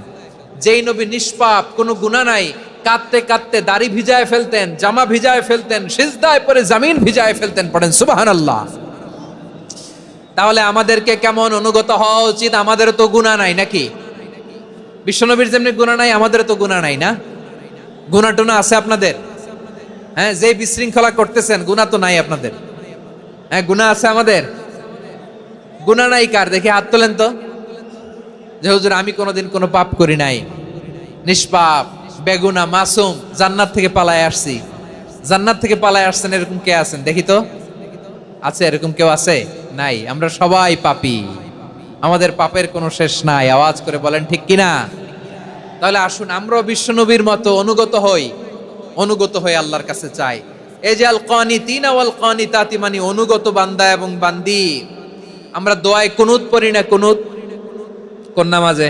Speaker 1: যেই নবী নিষ্পাপ, কোনো গুনাহ নাই, কাঁদতে কাঁদতে দাড়ি ভিজায় ফেলতেন, জামা ভিজায় ফেলতেন, সিজদায় পরে জমিন ভিজায় ফেলতেন। পড়েন সুবহানাল্লাহ। তাহলে আমাদেরকে কেমন অনুগত হওয়া উচিত? আমাদের তো গুনাহ নাই নাকি? বিশ্বনবীর যেমনি গুনাহ নাই, আমাদের তো গুনাহ নাই না? গুনাহ টুনা আছে আপনাদের? হ্যাঁ, যে বিশৃঙ্খলা করতেছেন, গুনাহ তো নাই আপনাদের? হ্যাঁ, গুনাহ আছে আমাদের? গুনাহ নাই কার? দেখি হাত তোলেন তো, যে হুজুর আমি কোনোদিন কোনো পাপ করি নাই, নিষ্পাপ, বেগুনা, মাসুম, জান্নাত থেকে পালায় আসছি। জান্নাত থেকে পালায় আসছেন এরকম কে আছেন? দেখি তো, আছে? এরকম কেউ আছে? নাই। আমরা সবাই পাপী, আমাদের পাপের কোনো শেষ নাই। আওয়াজ করে বলেন ঠিক কিনা? তাহলে আসুন আমরাও বিশ্বনবীর মতো অনুগত হয়ে আল্লাহর কাছে চাই। এই যে আল কানিতিনা ওয়াল কানিতাতি, মানে অনুগত বান্দা এবং বান্দি। আমরা দোয়ায় কুনুত পড়ি না? কুনুত কোন নামাজে?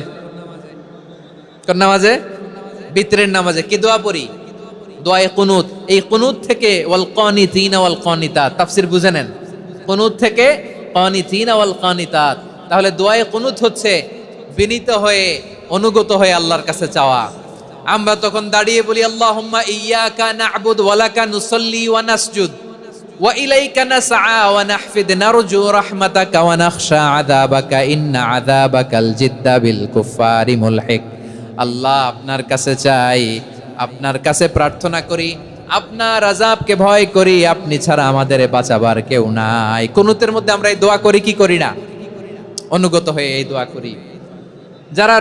Speaker 1: কোন নামাজে? বিতরের নামাজে কি দোয়া পড়ি? দোয়ায়ে কুনুত। এই কুনুত থেকে ওয়াল কানিতিনা ওয়াল কানিতাত, তাফসীর বুঝে নেন। কুনুত থেকে কানিতিনা ওয়াল কানিতাত, তাহলে দোয়ায়ে কুনুত হচ্ছে বিনীত হয়ে অনুগত হয়ে আল্লাহর কাছে চাওয়া। আমরা তখন দাঁড়িয়ে বলি আল্লাহুম্মা ইয়্যাকা না'বুদু ওয়া লাকা নুসাল্লি ওয়া নাসজুদ ওয়া ইলাইকা নাসআ ওয়া নাহফিদ নারজু রাহমাতাকা ওয়া নাখশা আযাবাকা ইন্না আযাবাকাল জিদ্দা বিল কুফফারি মুলহিক। আল্লাহ, আপনার কাছে চাই, আপনার কাছে প্রার্থনা করি, আপনার আযাবকে ভয় করি, আপনি ছাড়া আমাদের বাঁচাবার কেউ নাই। কুনুতের মধ্যে আমরা এই দোয়া করি কি করি না? অনুগত হয়ে এই দোয়া করি। যারা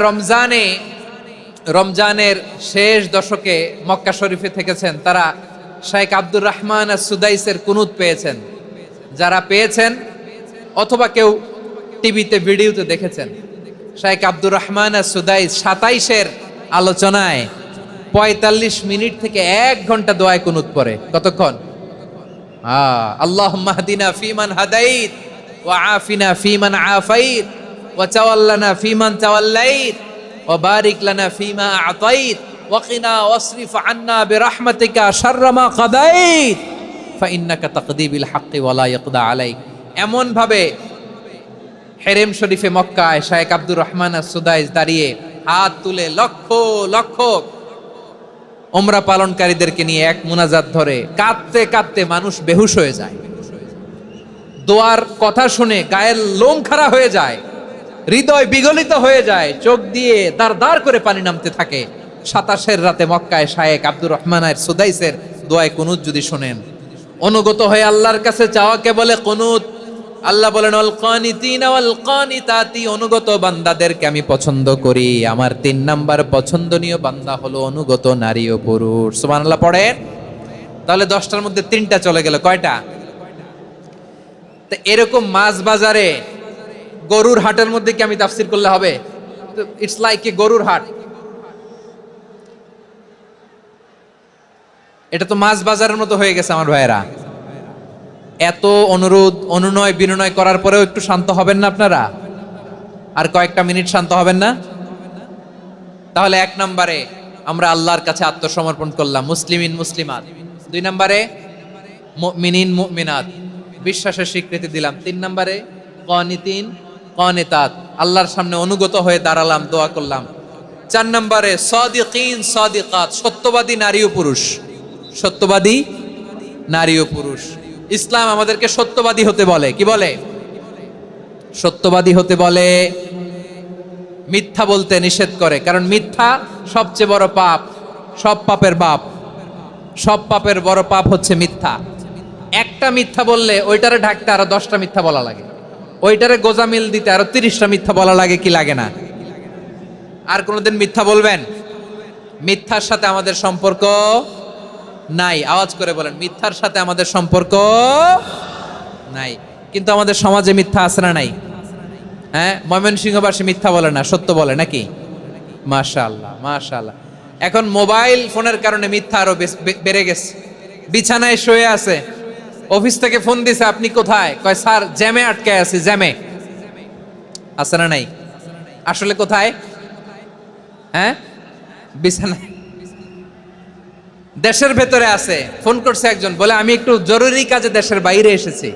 Speaker 1: রমজানের শেষ দশকে মক্কা শরীফে থেকেছেন, তারা শেখ আব্দুর রহমান আস-সুদাইসের কুনুত পেয়েছেন। যারা পেয়েছেন অথবা কেউ টিভিতে ভিডিওতে দেখেছেন, শেখ আব্দুর রহমান আস-সুদাইস 27-এর আলোচনায় 45 মিনিট থেকে 1 ঘন্টা দোয়ায় কুনুত পড়ে। কতক্ষণ? আল্লাহুম্মা হদিনা ফিমান হাদাইত ওয়া আফিনা ফিমান আফাইত ওয়া তাওয়াল্লানা ফিমান তাওয়াল্লাইত ওয়া বারিক লানা ফিমা আ'তাইত ওয়া কিনা ওয়াসরিফ আন্না বিরহমাতিকা শাররা মা কাদাইত ফা ইন্নাকা তাকদি বিল হাক্কি ওয়া লা ইয়াকদা আলাইক। এমন ভাবে হেরেম শরীফে মক্কায় শেখ আব্দুর রহমান আস-সুদাইস দাঁড়িয়ে হাত তুলে লক্ষ লক্ষ উমরা পালনকারীদেরকে নিয়ে এক মুনাজাত ধরে কাঁদতে কাঁদতে মানুষ বেহুশ হয়ে যায়। দোয়ার কথা শুনে গায়ের লোম খাড়া হয়ে যায়, হৃদয় বিগলিত হয়ে যায়, চোখ দিয়ে দাঁড় দাঁড় করে পানি নামতে থাকে। 27-এর রাতে মক্কায় শেখ আব্দুর রহমান আস-সুদাইসের দোয়ায় কুনুত যদি শুনেন, অনুগত হয়ে আল্লাহর কাছে চাওয়াকে বলে কুনুত। আল্লাহ বলেন আল কানিতিনা ওয়াল কানিতাতি, অনুগত বান্দাদেরকে আমি পছন্দ করি। আমার 3 নাম্বার পছন্দনীয় বান্দা হলো অনুগত নারী ও পুরুষ। সুবহানাল্লাহ পড়েন। তাহলে 10টার মধ্যে 3টা চলে গেল। কয়টা? তো এরকম মাছ বাজারে গরুর হাটের মধ্যে কি আমি তাফসীর করলে হবে? ইটস লাইক এ গরুর হাট। এটা তো মাছ বাজারের মতো হয়ে গেছে আমার ভাইয়েরা। এত অনুরোধ অনুনয় বিনয় করার পরেও একটু শান্ত হবেন না আপনারা? আর কয়েকটা মিনিট শান্ত হবেন না? তাহলে 1 নম্বরে আমরা আল্লাহর কাছে আত্মসমর্পণ করলাম, মুসলিমিন মুসলিমাত। 2 নম্বরে মুমিনিন মুমিনাত, বিশ্বাসের স্বীকৃতি দিলাম। 3 নম্বরে কানিতিন কানিতাত, আল্লাহর সামনে অনুগত হয়ে দাঁড়ালাম, দোয়া করলাম। 4 নম্বরে সাদিকিন সাদিকাত, সত্যবাদী নারী ও পুরুষ। সত্যবাদী নারী ও পুরুষ। ইসলাম আমাদেরকে সত্যবাদী হতে বলে। কি বলে? সত্যবাদী হতে বলে, মিথ্যা বলতে নিষেধ করে। কারণ মিথ্যা সবচেয়ে বড় পাপ, সব পাপের বাপ। সব পাপের বড় পাপ হচ্ছে মিথ্যা। একটা মিথ্যা বললে ওইটারে ঢাকতে আরো 10টা মিথ্যা বলা লাগে, ওইটারে গোজামিল দিতে আরো 30টা মিথ্যা বলা লাগে। কি লাগে না? আর কোনোদিন মিথ্যা বলবেন? মিথ্যার সাথে আমাদের সম্পর্ক নাই। আওয়াজ করে বলেন, মিথ্যার সাথে আমাদের সম্পর্ক নাই। কিন্তু আমাদের সমাজে মিথ্যা আছে না নাই? হ্যাঁ, ময়মনসিংহবাসী মিথ্যা বলে না, সত্য বলে নাকি? মাশাআল্লাহ মাশাআল্লাহ। এখন মোবাইল ফোনের কারণে মিথ্যা আরো বেড়ে গেছে। বিছানায় শুয়ে আছে, অফিস থেকে ফোন দিছে, আপনি কোথায়? কয় স্যার জ্যামে আটকে আছি। জ্যামে আছে না নাই? আসলে কোথায়? হ্যাঁ, বিছানায়। দেশের ভেতরে আছে, ফোন করছে একজন, বলে আমি একটু জরুরি কাজে দেশের বাইরে এসেছি।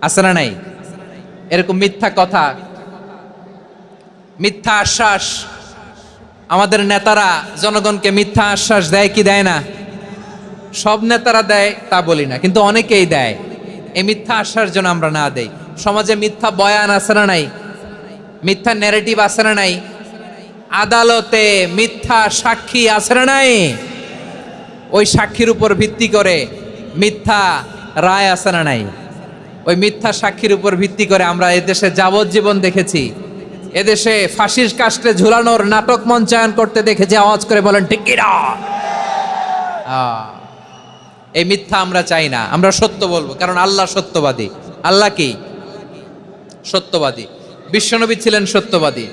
Speaker 1: আছে না নাই? এরকম মিথ্যা কথা, মিথ্যা আশ্বাস। আমাদের নেতারা জনগণকে মিথ্যা আশ্বাস দেয় কি দেয় না? সব নেতারা দেয় তা বলি না, কিন্তু অনেকেই দেয়। এই মিথ্যা আশ্বাস যেন আমরা না দেই। সমাজে মিথ্যা বয়ান আছে না নাই? মিথ্যা ন্যারেটিভ আছে না নাই? আদালতে মিথ্যা সাক্ষী আছে না নাই? ওই সাক্ষীর উপর ভিত্তি করে মিথ্যা রায় আছে না নাই? ওই মিথ্যা সাক্ষীর উপর ভিত্তি করে আমরা এদেশে যাবজ্জীবন দেখেছি, এদেশে ফাঁসির কাস্টে ঝুলানোর নাটক মঞ্চায়ন করতে দেখেছি। আওয়াজ করে বলেন ঠিক কি না? এই মিথ্যা আমরা চাই না, আমরা সত্য বলবো, কারণ আল্লাহ সত্যবাদী। আল্লাহ কি? সত্যবাদী। বিশ্বনবী ছিলেন সত্যবাদী,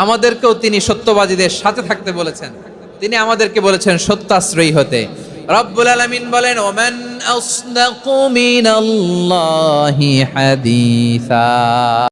Speaker 1: আমাদেরকেও তিনি সত্যবাদীদের সাথে থাকতে বলেছেন। তিনি আমাদেরকে বলেছেন সত্যাশ্রয়ী হতে। রব্বুল আলামিন বলেন, ওমান আসদাকু মিনাল্লাহি হাদিসা।